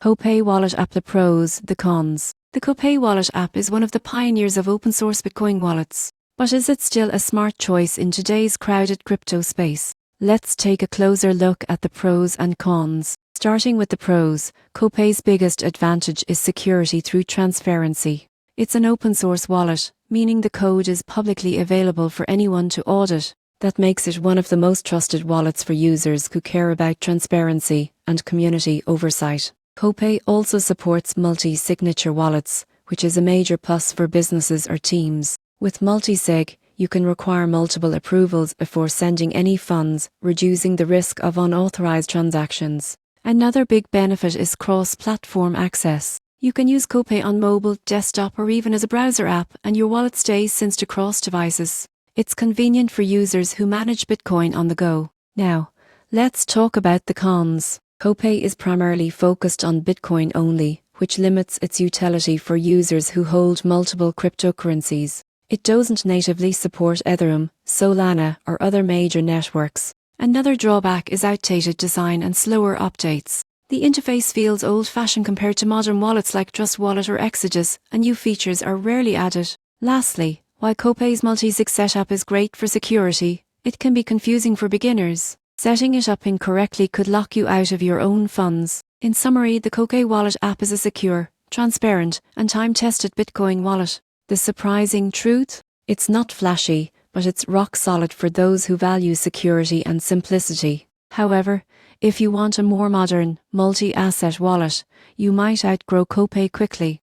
Copay Wallet App. The pros, the cons. The Copay Wallet app is one of the pioneers of open-source Bitcoin wallets. But is it still a smart choice in today's crowded crypto space? Let's take a closer look at the pros and cons. Starting with the pros, Copay's biggest advantage is security through transparency. It's an open-source wallet, meaning the code is publicly available for anyone to audit. That makes it one of the most trusted wallets for users who care about transparency and community oversight. Copay also supports multi-signature wallets, which is a major plus for businesses or teams. With multi-sig, you can require multiple approvals before sending any funds, reducing the risk of unauthorized transactions. Another big benefit is cross-platform access. You can use Copay on mobile, desktop, or even as a browser app, and your wallet stays synced across devices. It's convenient for users who manage Bitcoin on the go. Now, let's talk about the cons. Copay is primarily focused on Bitcoin only, which limits its utility for users who hold multiple cryptocurrencies. It doesn't natively support Ethereum, Solana, or other major networks. Another drawback is outdated design and slower updates. The interface feels old-fashioned compared to modern wallets like Trust Wallet or Exodus, and new features are rarely added. Lastly, while Copay's multi-sig setup is great for security, it can be confusing for beginners. Setting it up incorrectly could lock you out of your own funds. In summary, the Copay Wallet app is a secure, transparent, and time-tested Bitcoin wallet. The surprising truth? It's not flashy, but it's rock solid for those who value security and simplicity. However, if you want a more modern, multi-asset wallet, you might outgrow Copay quickly.